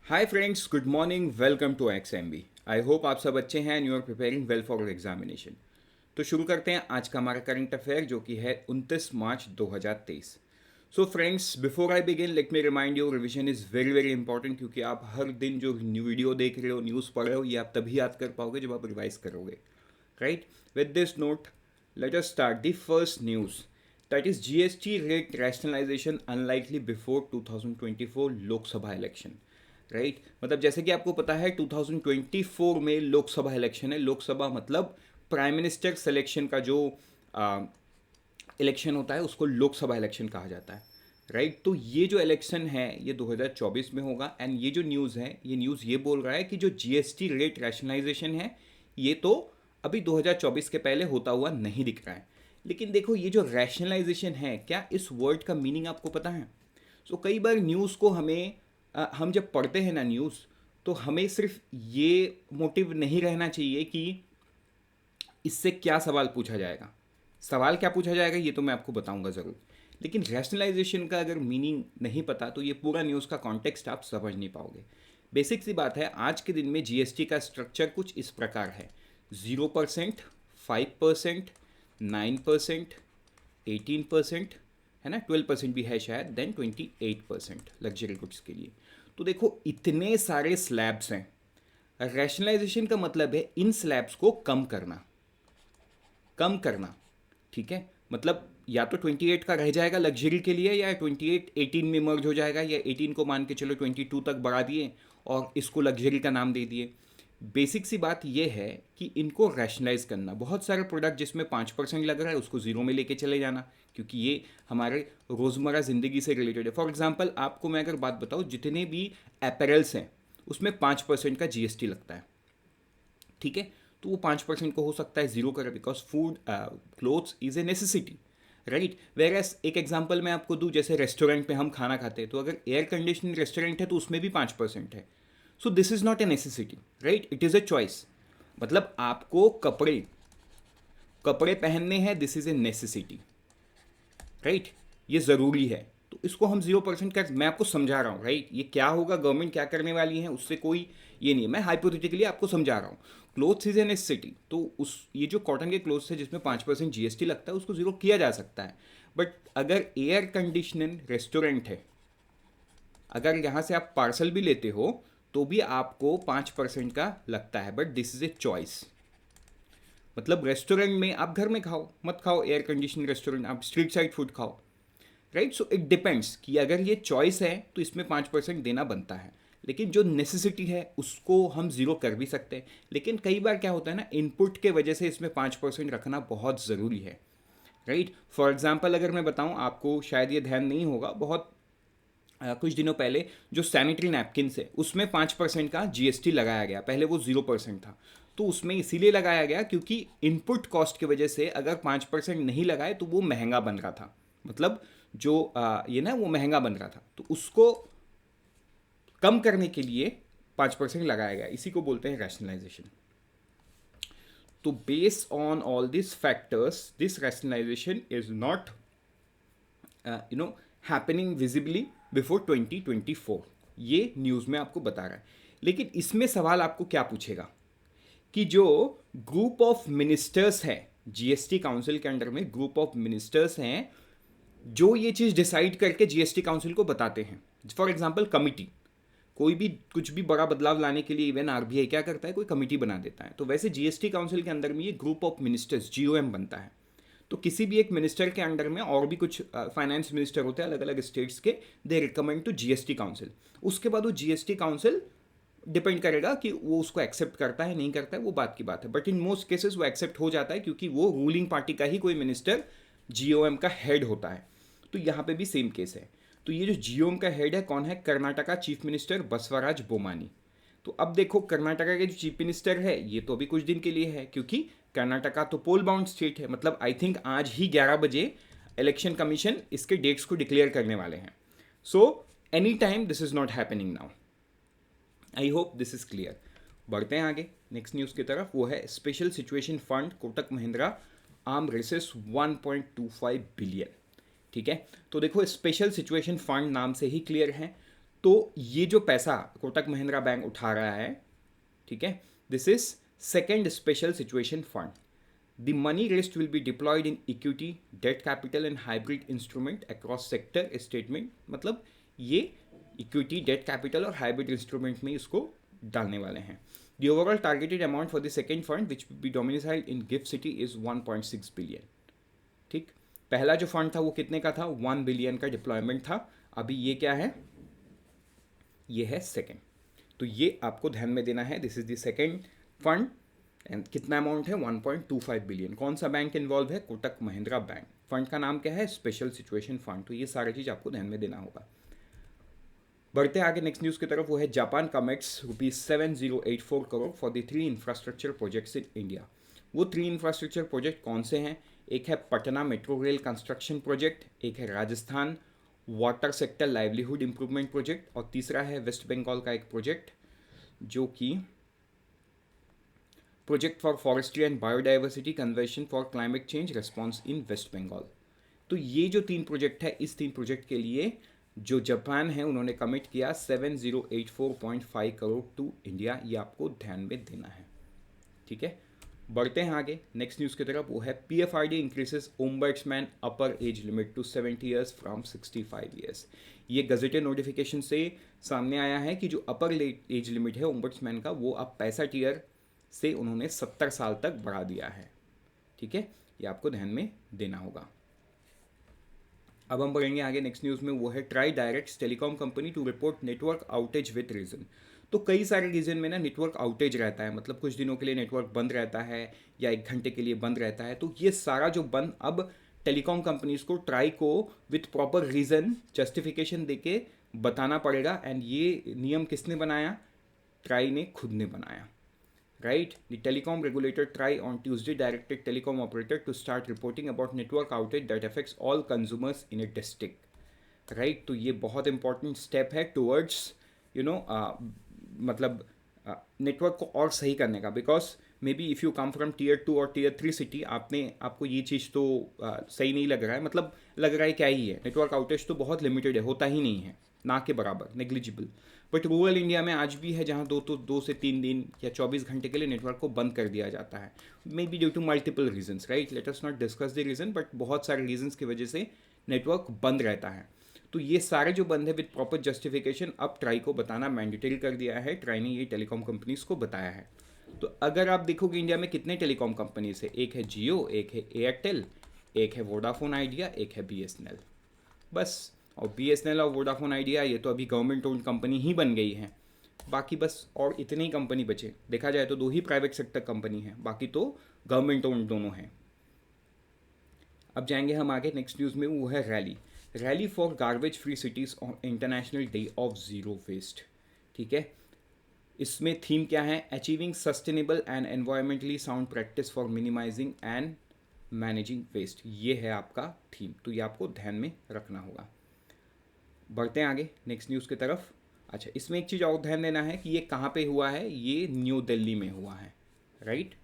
Hi friends, good morning, welcome to XMB। I hope आप सब अच्छे हैं and you are preparing well for examination. तो शुरू करते हैं आज का हमारा करंट अफेयर जो कि है 29 मार्च 2023। So friends, before I begin let me remind you, revision is very very important क्योंकि आप हर दिन जो न्यू वीडियो देख रहे हो, न्यूज़ पढ़ रहे हो, ये आप तभी याद कर पाओगे जब आप रिवाइज करोगे, right? With this note, let us start the first news, that is GST rate rationalization unlikely before 2024 Lok Sabha election. Right, मतलब जैसे कि आपको पता है 2024 में लोकसभा इलेक्शन है। लोकसभा मतलब प्राइम मिनिस्टर सिलेक्शन का जो इलेक्शन होता है उसको लोकसभा इलेक्शन कहा जाता है। राइट, तो ये जो इलेक्शन है ये 2024 में होगा एंड ये जो न्यूज़ है, ये न्यूज़ ये बोल रहा है कि जो जीएसटी रेट रैशनलाइजेशन है ये तो अभी 2024 के पहले होता हुआ नहीं दिख रहा है। लेकिन देखो, ये जो रैशनलाइजेशन है, क्या इस वर्ड का मीनिंग आपको पता है? सो कई बार न्यूज़ को हम जब पढ़ते हैं ना न्यूज़, तो हमें सिर्फ ये मोटिव नहीं रहना चाहिए कि इससे क्या सवाल पूछा जाएगा। सवाल क्या पूछा जाएगा ये तो मैं आपको बताऊंगा ज़रूर, लेकिन रैशनलाइजेशन का अगर मीनिंग नहीं पता तो ये पूरा न्यूज़ का कॉन्टेक्स्ट आप समझ नहीं पाओगे। बेसिक सी बात है, आज के दिन में जीएसटी का स्ट्रक्चर कुछ इस प्रकार है: 0%, 5%, 9%, 18%, है ना, 12% भी है शायद, देन 28% लग्जरी गुड्स के लिए। तो देखो, इतने सारे स्लैब्स हैं। रैशनलाइजेशन का मतलब है इन स्लैब्स को कम करना, कम करना। ठीक है, मतलब या तो 28 का रह जाएगा लग्जरी के लिए, या 28 18 में मर्ज हो जाएगा, या 18 को मान के चलो 22 तक बढ़ा दिए और इसको लग्जरी का नाम दे दिए। बेसिक सी बात यह है कि इनको रैशनलाइज करना। बहुत सारे प्रोडक्ट जिसमें 5% लग रहा है उसको ज़ीरो में लेके चले जाना, क्योंकि ये हमारे रोज़मर्रा ज़िंदगी से रिलेटेड है। फॉर एग्जांपल, आपको मैं अगर बात बताऊँ, जितने भी अपैरल्स हैं उसमें 5% का जीएसटी लगता है। ठीक है, तो वो 5% को हो सकता है ज़ीरो करें, because food clothes is a necessity, right. Whereas एक एग्जांपल मैं आपको दूं, जैसे रेस्टोरेंट पे हम खाना खाते हैं, तो अगर एयर कंडीशनिंग रेस्टोरेंट है तो उसमें भी 5% है। So this is not a necessity, right, it is a choice. मतलब आपको कपड़े कपड़े पहनने हैं, this is a necessity, right, ये ज़रूरी है। तो इसको हम 0% कर, मैं आपको समझा रहा हूँ, राइट। ये क्या होगा, गवर्नमेंट क्या करने वाली है, उससे कोई ये नहीं है, मैं हाइपोथेटिकली आपको समझा रहा हूँ। क्लोथ्स इज ए नेसेसिटी, तो उस ये जो कॉटन के क्लोथ्स है जिसमें 5% जीएसटी लगता है उसको ज़ीरो किया जा सकता है। बट अगर एयर कंडीशनिंग रेस्टोरेंट है, अगर यहाँ से आप पार्सल भी लेते हो तो भी आपको 5% का लगता है, but this is a choice. मतलब रेस्टोरेंट में आप घर में खाओ मत खाओ, एयर कंडीशनिंग रेस्टोरेंट आप स्ट्रीट साइड फूड खाओ, राइट। सो इट डिपेंड्स कि अगर ये चॉइस है तो इसमें 5% देना बनता है। लेकिन जो नेसेसिटी है उसको हम ज़ीरो कर भी सकते हैं। लेकिन कई बार क्या होता है ना, इनपुट के वजह से इसमें 5% रखना बहुत ज़रूरी है, राइट। फॉर एग्जाम्पल अगर मैं बताऊं आपको, शायद ये ध्यान नहीं होगा, बहुत कुछ दिनों पहले जो सैनिटरी नैपकिन्स है उसमें 5% का जीएसटी लगाया गया। पहले वो 0% था, तो उसमें इसीलिए लगाया गया क्योंकि इनपुट कॉस्ट की वजह से अगर 5% नहीं लगाए तो वो महंगा बन रहा था। मतलब जो ये ना वो महंगा बन रहा था, तो उसको कम करने के लिए 5% लगाया गया। इसी को बोलते हैं रैशनलाइजेशन। तो based on all this factors, this rationalisation is not happening visibly before 2024, ये न्यूज़ में आपको बता रहा है। लेकिन इसमें सवाल आपको क्या पूछेगा कि जो ग्रुप ऑफ मिनिस्टर्स है, जीएसटी काउंसिल के अंडर में ग्रुप ऑफ मिनिस्टर्स हैं जो ये चीज़ डिसाइड करके जीएसटी काउंसिल को बताते हैं। फॉर एग्जांपल कमिटी, कोई भी कुछ भी बड़ा बदलाव लाने के लिए इवन आरबीआई क्या करता है, कोई कमिटी बना देता है। तो वैसे जीएसटी काउंसिल के अंदर में ये ग्रुप ऑफ मिनिस्टर्स जीओएम बनता है। तो किसी भी एक मिनिस्टर के अंडर में और भी कुछ फाइनेंस मिनिस्टर होते हैं अलग अलग स्टेट्स के, दे रिकमेंड टू जीएसटी काउंसिल। उसके बाद वो जीएसटी काउंसिल डिपेंड करेगा कि वो उसको एक्सेप्ट करता है नहीं करता है, वो बात की बात है। बट इन मोस्ट केसेस वो एक्सेप्ट हो जाता है क्योंकि वो रूलिंग पार्टी का ही कोई मिनिस्टर जीओएम का हेड होता है। तो यहाँ पे भी सेम केस है। तो ये जो जीओएम का हेड है कौन है, कर्नाटका चीफ मिनिस्टर बसवराज बोमानी। तो अब देखो, कर्नाटका के जो चीफ मिनिस्टर है ये तो अभी कुछ दिन के लिए है, क्योंकि कर्नाटका तो पोल बाउंड स्टेट है। मतलब आई थिंक आज ही 11 बजे इलेक्शन कमीशन इसके डेट्स को डिक्लेयर करने वाले हैं। So any time this is not happening now. I hope this is clear. बढ़ते हैं आगे नेक्स्ट न्यूज़ की तरफ, वो है special situation fund Kotak Mahindra arm raises 1.25 billion. ठीक है, तो देखो स्पेशल सिचुएशन फंड नाम से ही क्लियर है। तो ये जो पैसा कोटक महिंद्रा बैंक उठा रहा है, ठीक है, this is second special situation fund. The money raised will be deployed in equity, debt capital and hybrid instrument across sector statement. मतलब ये इक्विटी, डेट कैपिटल और हाइब्रिड इंस्ट्रूमेंट में इसको डालने वाले हैं. The overall targeted amount for the second fund which will be domiciled in GIFT City is 1.6 billion. ठीक, पहला जो फंड था वो कितने का था? 1 बिलियन का डिप्लॉयमेंट था. अभी ये क्या है? ये है सेकेंड. तो ये आपको ध्यान में देना है. This is the second fund and कितना अमाउंट है? 1.25 बिलियन. कौन सा बैंक इन्वॉल्व है? कोटक महिंद्रा बैंक. फंड का नाम क्या है? Special situation fund. तो ये सारी चीज़ आपको ध्यान में देना होगा. बढ़ते आगे नेक्स्ट न्यूज़ की तरफ. वो है Japan commits ₹7084 crore for the 3 infrastructure projects in India. वो 3 इंफ्रास्ट्रक्चर प्रोजेक्ट कौन से हैं? एक है Patna metro rail construction project, एक है Rajasthan water sector livelihood improvement project और तीसरा है वेस्ट बंगाल का एक प्रोजेक्ट जो कि project for forestry and biodiversity conversion for climate change response in West Bengal. तो ये जो 3 प्रोजेक्ट है, इस 3 प्रोजेक्ट के लिए जो जापान है उन्होंने कमिट किया 7084.5 करोड़ टू इंडिया. ये आपको ध्यान में देना है. ठीक है, बढ़ते हैं आगे नेक्स्ट न्यूज़ की तरफ. वो है PFRD increases ombudsman upper age limit to 70 years from 65 years. ये गजेटेड नोटिफिकेशन से सामने आया है कि जो अपर एज लिमिट है ओम्बड्समैन का वो अब 65 ईयर से उन्होंने 70 साल तक बढ़ा दिया है. ठीक है, ये आपको ध्यान में देना होगा. अब हम बढ़ेंगे आगे नेक्स्ट न्यूज़ में. वो है TRAI direct telecom company to report network outage with reason. तो कई सारे रीजन में ना नेटवर्क आउटेज रहता है, मतलब कुछ दिनों के लिए नेटवर्क बंद रहता है या 1 घंटे के लिए बंद रहता है. तो ये सारा जो बंद अब टेलीकॉम कंपनीज को ट्राई को विथ प्रॉपर रीज़न जस्टिफिकेशन देके बताना पड़ेगा. एंड ये नियम किसने बनाया? ट्राई ने खुद ने बनाया. Right, the telecom regulator TRAI on Tuesday directed telecom operator to start reporting about network outage that affects all consumers in a district. Right, तो ये बहुत important step है towards मतलब नेटवर्क को और सही करने का. Because may be if you come from Tier 2 और Tier 3 सिटी, आपको ये चीज़ तो सही नहीं लग रहा है. मतलब लग रहा है क्या ही है, नेटवर्क आउटेज तो बहुत लिमिटेड है, होता ही नहीं है, ना के बराबर, नेग्लिजिबल. बट रूरल इंडिया में आज भी है जहाँ 2 से 3 दिन या 24 घंटे के लिए नेटवर्क को बंद कर दिया जाता है. May be due to multiple reasons. Right, let us not discuss the reason, but बहुत सारे रीजन्स की वजह से नेटवर्क बंद रहता है. तो ये सारे जो बंद है विद प्रॉपर जस्टिफिकेशन अब ट्राई को बताना मैंडेटरी कर दिया है. ट्राई ने ये टेलीकॉम कंपनीज को बताया है. तो अगर आप देखोगे इंडिया में कितने टेलीकॉम कंपनीज है, एक है जियो, एक है एयरटेल, एक है वोडाफोन आइडिया, एक है BSNL. बस. और BSNL और वोडाफोन आइडिया ये तो अभी गवर्नमेंट ओन्ड कंपनी ही बन गई है. बाकी बस और इतने ही कंपनी बचे. देखा जाए तो 2 ही प्राइवेट सेक्टर कंपनी है, बाकी तो गवर्नमेंट ओन्ड दोनों हैं. अब जाएंगे हम आगे नेक्स्ट न्यूज़ में. वो है rally for garbage free cities on international day of zero waste. ठीक है, इसमें थीम क्या है? Achieving sustainable and environmentally sound practice for minimising and managing waste. ये है आपका थीम. तो ये आपको ध्यान में रखना होगा. बढ़ते हैं आगे नेक्स्ट न्यूज़ की तरफ. अच्छा, इसमें एक चीज़ और ध्यान देना है कि ये कहाँ पे हुआ है? ये न्यू दिल्ली में हुआ है. राइट,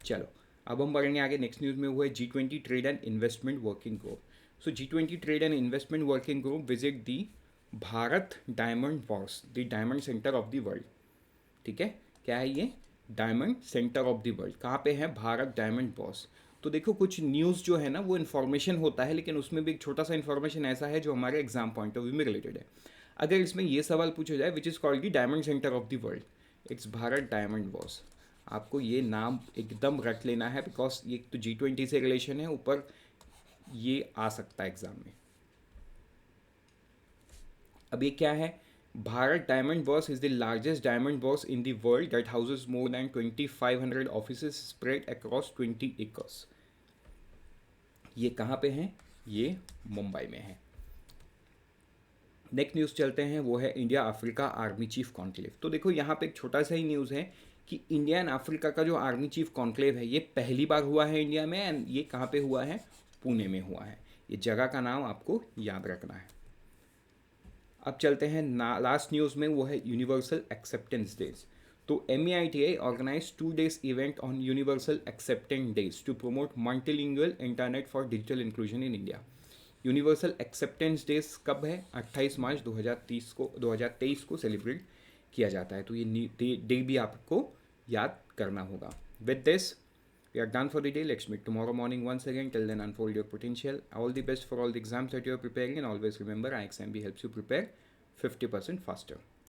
चलो अब हम बढ़ेंगे आगे नेक्स्ट न्यूज़ में. हुआ है G20 trade and investment working group. So G20 trade and investment working group visit the Bharat diamond Bohr's, the diamond centre of the world. ठीक है, क्या है ये? Diamond centre of the world. कहाँ पे है? Bharat diamond Bohr's. तो देखो कुछ न्यूज़ जो है ना वो इन्फॉर्मेशन होता है, लेकिन उसमें भी एक छोटा सा इन्फॉर्मेशन ऐसा है जो हमारे एग्जाम पॉइंट ऑफ व्यू में रिलेटेड है. अगर इसमें ये सवाल पूछा जाए which is called the diamond centre of the world, it's Bharat diamond Bohr's. आपको ये नाम एकदम रट लेना है बिकॉज ये तो G20 से रिलेशन है, ऊपर ये आ सकता है एग्जाम में. अब ये क्या है? Bharat diamond Bohr's is the largest diamond Bohr's in the world that houses more than 2500 offices spread across 20 acres. ये कहाँ पे है? ये मुंबई में है. नेक्स्ट न्यूज़ चलते हैं. वो है India Africa army chief conclave. तो देखो यहाँ पे एक छोटा सा ही न्यूज़ है कि इंडिया एंड अफ्रीका का जो आर्मी चीफ कॉन्क्लेव है ये पहली बार हुआ है इंडिया में. एंड ये कहाँ पे हुआ है? पुणे में हुआ है. ये जगह का नाम आपको याद रखना है. अब चलते हैं लास्ट न्यूज़ में. वो है यूनिवर्सल एक्सेप्टेंस डेज. तो MEITI organized 2 days event on Universal Acceptance Days to promote multilingual internet for digital inclusion in India. Universal acceptance days कब है? 28 मार्च 2023 को सेलिब्रेट किया जाता है। तो ये डे भी आपको याद करना होगा। With this we are done for the day. Let's meet tomorrow morning once again. Till then, unfold your potential. All the best for all the exams that you are preparing, and always remember, IXMB helps you prepare 50% faster.